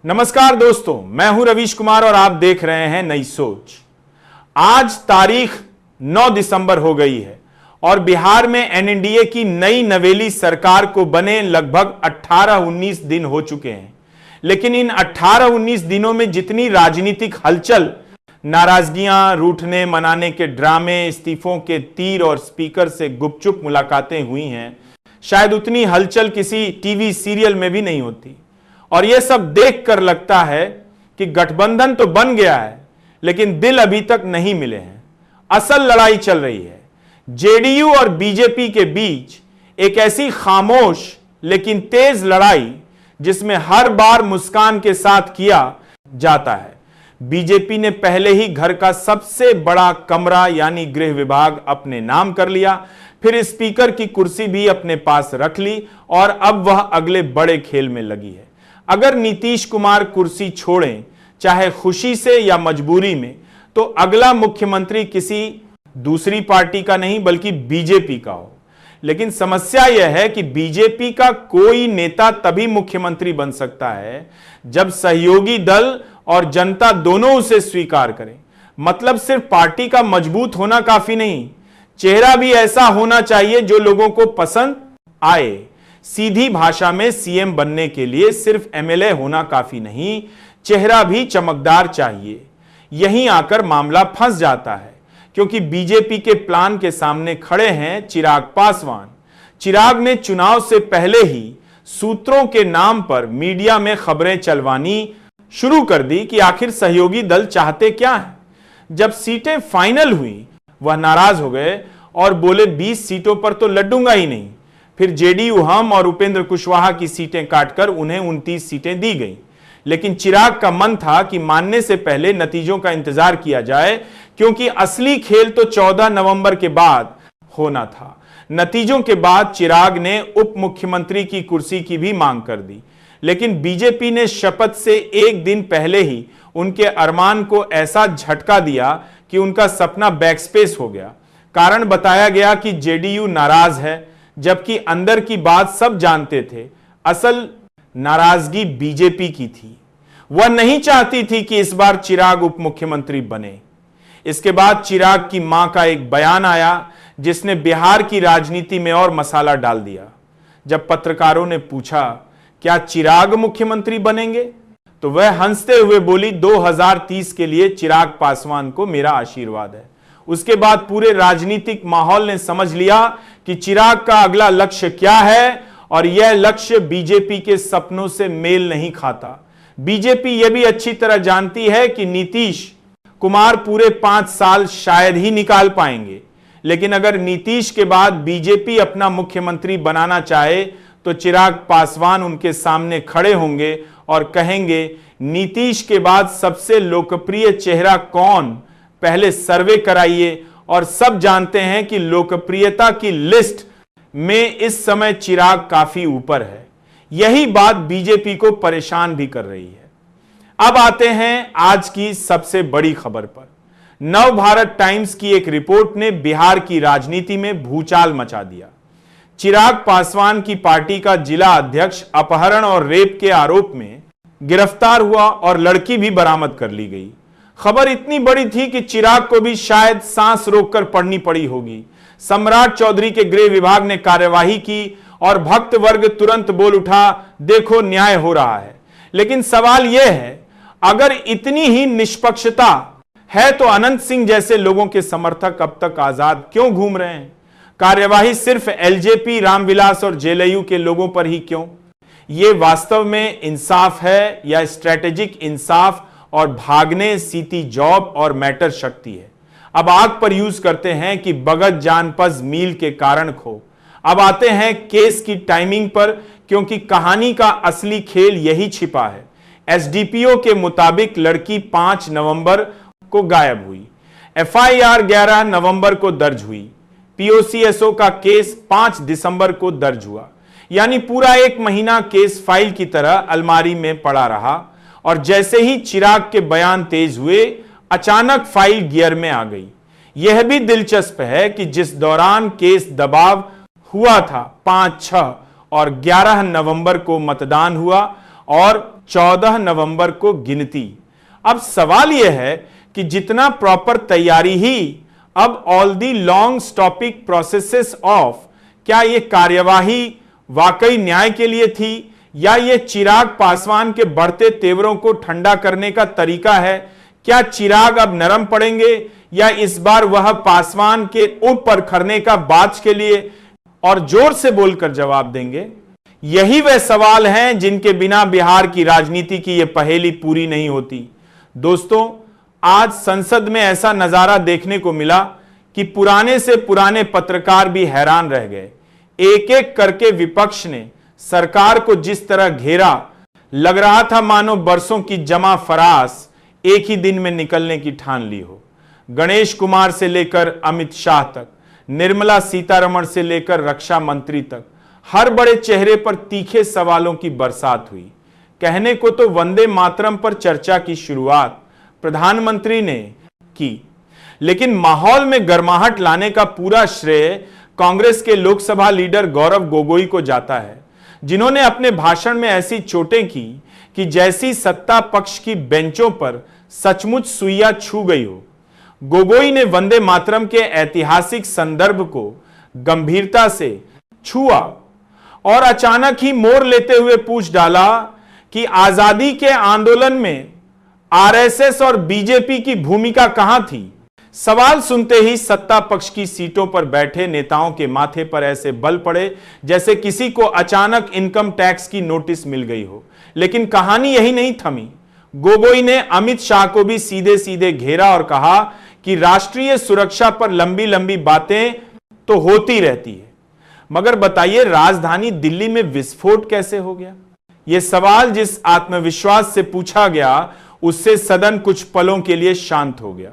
नमस्कार दोस्तों, मैं हूं रवीश कुमार और आप देख रहे हैं नई सोच। आज तारीख 9 दिसंबर हो गई है और बिहार में एनडीए की नई नवेली सरकार को बने लगभग 18-19 दिन हो चुके हैं। लेकिन इन 18-19 दिनों में जितनी राजनीतिक हलचल, नाराजगियां, रूठने मनाने के ड्रामे, इस्तीफों के तीर और स्पीकर से गुपचुप मुलाकातें हुई हैं, शायद उतनी हलचल किसी टीवी सीरियल में भी नहीं होती। और यह सब देखकर लगता है कि गठबंधन तो बन गया है, लेकिन दिल अभी तक नहीं मिले हैं। असल लड़ाई चल रही है जेडीयू और बीजेपी के बीच, एक ऐसी खामोश लेकिन तेज लड़ाई जिसमें हर बार मुस्कान के साथ किया जाता है। बीजेपी ने पहले ही घर का सबसे बड़ा कमरा यानी गृह विभाग अपने नाम कर लिया, फिर स्पीकर की कुर्सी भी अपने पास रख ली और अब वह अगले बड़े खेल में लगी है। अगर नीतीश कुमार कुर्सी छोड़ें, चाहे खुशी से या मजबूरी में, तो अगला मुख्यमंत्री किसी दूसरी पार्टी का नहीं बल्कि बीजेपी का हो। लेकिन समस्या यह है कि बीजेपी का कोई नेता तभी मुख्यमंत्री बन सकता है जब सहयोगी दल और जनता दोनों उसे स्वीकार करें। मतलब सिर्फ पार्टी का मजबूत होना काफी नहीं, चेहरा भी ऐसा होना चाहिए जो लोगों को पसंद आए। सीधी भाषा में सीएम बनने के लिए सिर्फ एमएलए होना काफी नहीं, चेहरा भी चमकदार चाहिए। यहीं आकर मामला फंस जाता है, क्योंकि बीजेपी के प्लान के सामने खड़े हैं चिराग पासवान। चिराग ने चुनाव से पहले ही सूत्रों के नाम पर मीडिया में खबरें चलवानी शुरू कर दी कि आखिर सहयोगी दल चाहते क्या है। जब सीटें फाइनल हुई, वह नाराज हो गए और बोले 20 सीटों पर तो लड़ूंगा ही नहीं। फिर जेडीयू, हम और उपेंद्र कुशवाहा की सीटें काटकर उन्हें 29 सीटें दी गई। लेकिन चिराग का मन था कि मानने से पहले नतीजों का इंतजार किया जाए, क्योंकि असली खेल तो 14 नवंबर के बाद होना था। नतीजों के बाद चिराग ने उप मुख्यमंत्री की कुर्सी की भी मांग कर दी, लेकिन बीजेपी ने शपथ से एक दिन पहले ही उनके अरमान को ऐसा झटका दिया कि उनका सपना बैकस्पेस हो गया। कारण बताया गया कि जेडीयू नाराज है, जबकि अंदर की बात सब जानते थे। असल नाराजगी बीजेपी की थी। वह नहीं चाहती थी कि इस बार चिराग उप मुख्यमंत्री बने। इसके बाद चिराग की मां का एक बयान आया जिसने बिहार की राजनीति में और मसाला डाल दिया। जब पत्रकारों ने पूछा, क्या चिराग मुख्यमंत्री बनेंगे, तो वह हंसते हुए बोली, 2030 के लिए चिराग पासवान को मेरा आशीर्वाद है। उसके बाद पूरे राजनीतिक माहौल ने समझ लिया कि चिराग का अगला लक्ष्य क्या है, और यह लक्ष्य बीजेपी के सपनों से मेल नहीं खाता। बीजेपी यह भी अच्छी तरह जानती है कि नीतीश कुमार पूरे 5 साल शायद ही निकाल पाएंगे। लेकिन अगर नीतीश के बाद बीजेपी अपना मुख्यमंत्री बनाना चाहे तो चिराग पासवान उनके सामने खड़े होंगे और कहेंगे, नीतीश के बाद सबसे लोकप्रिय चेहरा कौन, पहले सर्वे कराइए। और सब जानते हैं कि लोकप्रियता की लिस्ट में इस समय चिराग काफी ऊपर है। यही बात बीजेपी को परेशान भी कर रही है। अब आते हैं आज की सबसे बड़ी खबर पर। नव भारत टाइम्स की एक रिपोर्ट ने बिहार की राजनीति में भूचाल मचा दिया। चिराग पासवान की पार्टी का जिला अध्यक्ष अपहरण और रेप के आरोप में गिरफ्तार हुआ और लड़की भी बरामद कर ली गई। खबर इतनी बड़ी थी कि चिराग को भी शायद सांस रोककर पढ़नी पड़ी होगी। सम्राट चौधरी के गृह विभाग ने कार्यवाही की और भक्त वर्ग तुरंत बोल उठा, देखो न्याय हो रहा है। लेकिन सवाल यह है, अगर इतनी ही निष्पक्षता है तो अनंत सिंह जैसे लोगों के समर्थक अब तक आजाद क्यों घूम रहे हैं? कार्यवाही सिर्फ एलजेपी, रामविलास और जेएलयू के लोगों पर ही क्यों? यह वास्तव में इंसाफ है या स्ट्रेटेजिक इंसाफ और भागने सीती जॉब और मैटर शक्ति है? अब आग पर यूज करते हैं कि बगत जानपस मील के कारण खो। अब आते हैं केस की टाइमिंग पर, क्योंकि कहानी का असली खेल यही छिपा है। एसडीपीओ के मुताबिक लड़की 5 नवंबर को गायब हुई। एफआईआर 11 नवंबर को दर्ज हुई। पीओसीएसओ का केस 5 दिसंबर को दर्ज हुआ। यानी पूरा 1 महीना केस फाइल की तरह अलमारी में पड़ा रहा, और जैसे ही चिराग के बयान तेज हुए, अचानक फाइल गियर में आ गई। यह भी दिलचस्प है कि जिस दौरान केस दबाव हुआ था, 5, 6 और 11 नवंबर को मतदान हुआ और 14 नवंबर को गिनती। अब सवाल यह है कि जितना प्रॉपर तैयारी ही, अब all the long topic processes of, क्या यह कार्यवाही वाकई न्याय के लिए थी या यह चिराग पासवान के बढ़ते तेवरों को ठंडा करने का तरीका है? क्या चिराग अब नरम पड़ेंगे या इस बार वह पासवान के ऊपर खरने का बाज के लिए और जोर से बोलकर जवाब देंगे? यही वह सवाल हैं जिनके बिना बिहार की राजनीति की यह पहेली पूरी नहीं होती। दोस्तों, आज संसद में ऐसा नजारा देखने को मिला कि पुराने से पुराने पत्रकार भी हैरान रह गए। एक एक करके विपक्ष ने सरकार को जिस तरह घेरा, लग रहा था मानो बरसों की जमा फरास एक ही दिन में निकलने की ठान ली हो। गणेश कुमार से लेकर अमित शाह तक, निर्मला सीतारमण से लेकर रक्षा मंत्री तक, हर बड़े चेहरे पर तीखे सवालों की बरसात हुई। कहने को तो वंदे मातरम पर चर्चा की शुरुआत प्रधानमंत्री ने की, लेकिन माहौल में गर्माहट लाने का पूरा श्रेय कांग्रेस के लोकसभा लीडर गौरव गोगोई को जाता है, जिन्होंने अपने भाषण में ऐसी चोटें की कि जैसी सत्ता पक्ष की बेंचों पर सचमुच सुइया छू गई हो। गोगोई ने वंदे मातरम के ऐतिहासिक संदर्भ को गंभीरता से छुआ और अचानक ही मोड़ लेते हुए पूछ डाला कि आजादी के आंदोलन में आरएसएस और बीजेपी की भूमिका कहां थी? सवाल सुनते ही सत्ता पक्ष की सीटों पर बैठे नेताओं के माथे पर ऐसे बल पड़े जैसे किसी को अचानक इनकम टैक्स की नोटिस मिल गई हो। लेकिन कहानी यही नहीं थमी। गोगोई ने अमित शाह को भी सीधे सीधे घेरा और कहा कि राष्ट्रीय सुरक्षा पर लंबी लंबी बातें तो होती रहती है, मगर बताइए राजधानी दिल्ली में विस्फोट कैसे हो गया? यह सवाल जिस आत्मविश्वास से पूछा गया उससे सदन कुछ पलों के लिए शांत हो गया।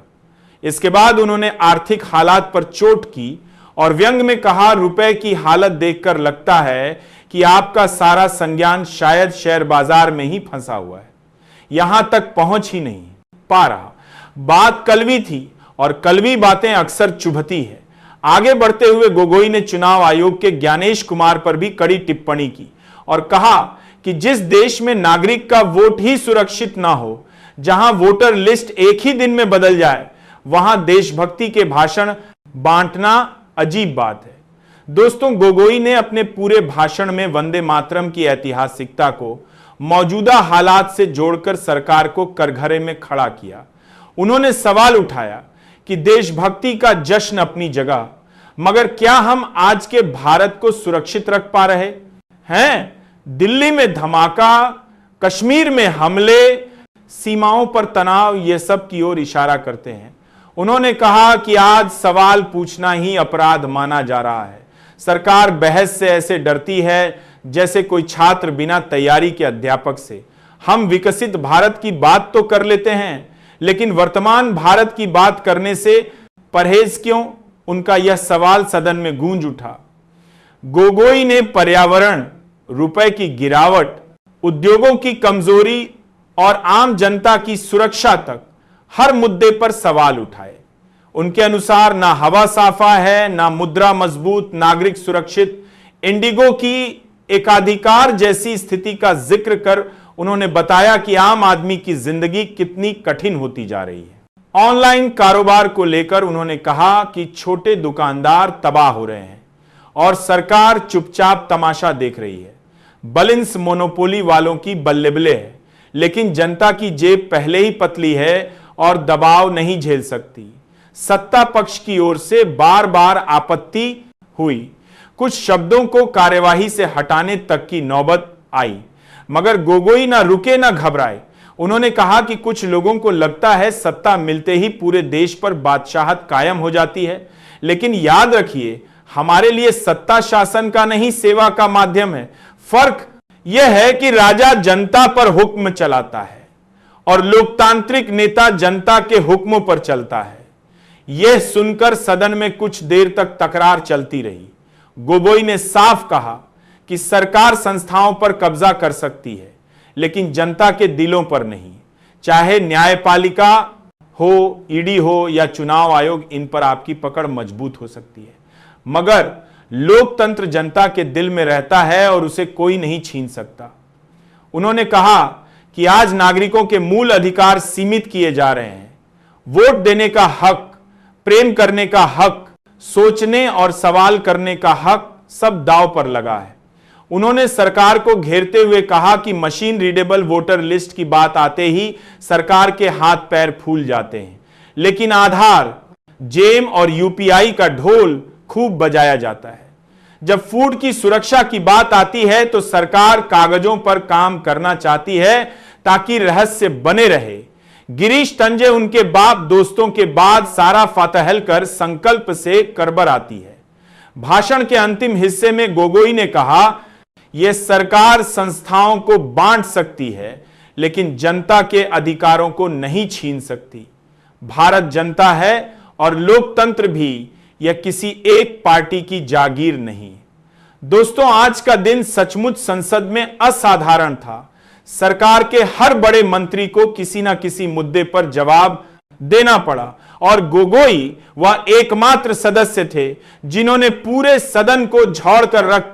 इसके बाद उन्होंने आर्थिक हालात पर चोट की और व्यंग में कहा, रुपए की हालत देखकर लगता है कि आपका सारा संज्ञान शायद शेयर बाजार में ही फंसा हुआ है, यहां तक पहुंच ही नहीं पा रहा। बात कलवी थी और कलवी बातें अक्सर चुभती है। आगे बढ़ते हुए गोगोई ने चुनाव आयोग के ज्ञानेश कुमार पर भी कड़ी टिप्पणी की और कहा कि जिस देश में नागरिक का वोट ही सुरक्षित ना हो, जहां वोटर लिस्ट एक ही दिन में बदल जाए, वहां देशभक्ति के भाषण बांटना अजीब बात है। दोस्तों, गोगोई ने अपने पूरे भाषण में वंदे मातरम की ऐतिहासिकता को मौजूदा हालात से जोड़कर सरकार को कटघरे में खड़ा किया। उन्होंने सवाल उठाया कि देशभक्ति का जश्न अपनी जगह, मगर क्या हम आज के भारत को सुरक्षित रख पा रहे हैं? दिल्ली में धमाका, कश्मीर में हमले, सीमाओं पर तनाव, यह सब की ओर इशारा करते हैं। उन्होंने कहा कि आज सवाल पूछना ही अपराध माना जा रहा है। सरकार बहस से ऐसे डरती है जैसे कोई छात्र बिना तैयारी के अध्यापक से। हम विकसित भारत की बात तो कर लेते हैं, लेकिन वर्तमान भारत की बात करने से परहेज क्यों? उनका यह सवाल सदन में गूंज उठा। गोगोई ने पर्यावरण, रुपए की गिरावट, उद्योगों की कमजोरी और आम जनता की सुरक्षा तक हर मुद्दे पर सवाल उठाए। उनके अनुसार ना हवा साफा है, ना मुद्रा मजबूत, नागरिक सुरक्षित। इंडिगो की एकाधिकार जैसी स्थिति का जिक्र कर उन्होंने बताया कि आम आदमी की जिंदगी कितनी कठिन होती जा रही है। ऑनलाइन कारोबार को लेकर उन्होंने कहा कि छोटे दुकानदार तबाह हो रहे हैं और सरकार चुपचाप तमाशा देख रही है। बलिंस मोनोपोली वालों की बल्ले-बल्ले है, लेकिन जनता की जेब पहले ही पतली है और दबाव नहीं झेल सकती। सत्ता पक्ष की ओर से बार बार आपत्ति हुई, कुछ शब्दों को कार्यवाही से हटाने तक की नौबत आई, मगर गोगोई ना रुके ना घबराए। उन्होंने कहा कि कुछ लोगों को लगता है सत्ता मिलते ही पूरे देश पर बादशाहत कायम हो जाती है, लेकिन याद रखिए हमारे लिए सत्ता शासन का नहीं सेवा का माध्यम है। फर्क यह है कि राजा जनता पर हुक्म चलाता है और लोकतांत्रिक नेता जनता के हुक्मों पर चलता है। यह सुनकर सदन में कुछ देर तक तकरार चलती रही। गोगोई ने साफ कहा कि सरकार संस्थाओं पर कब्जा कर सकती है, लेकिन जनता के दिलों पर नहीं। चाहे न्यायपालिका हो, ईडी हो या चुनाव आयोग, इन पर आपकी पकड़ मजबूत हो सकती है, मगर लोकतंत्र जनता के दिल में रहता है और उसे कोई नहीं छीन सकता। उन्होंने कहा कि आज नागरिकों के मूल अधिकार सीमित किए जा रहे हैं। वोट देने का हक, प्रेम करने का हक, सोचने और सवाल करने का हक सब दांव पर लगा है। उन्होंने सरकार को घेरते हुए कहा कि मशीन रीडेबल वोटर लिस्ट की बात आते ही सरकार के हाथ पैर फूल जाते हैं, लेकिन आधार, जेम और यूपीआई का ढोल खूब बजाया जाता है। जब फूड की सुरक्षा की बात आती है तो सरकार कागजों पर काम करना चाहती है ताकि रहस्य बने रहे। गिरीश तंजे उनके बाप दोस्तों के बाद सारा फातहल कर संकल्प से करबर आती है। भाषण के अंतिम हिस्से में गोगोई ने कहा, यह सरकार संस्थाओं को बांट सकती है लेकिन जनता के अधिकारों को नहीं छीन सकती। भारत जनता है और लोकतंत्र भी यह किसी एक पार्टी की जागीर नहीं। दोस्तों, आज का दिन सचमुच संसद में असाधारण था। सरकार के हर बड़े मंत्री को किसी ना किसी मुद्दे पर जवाब देना पड़ा और गोगोई वह एकमात्र सदस्य थे जिन्होंने पूरे सदन को झोड़ कर रख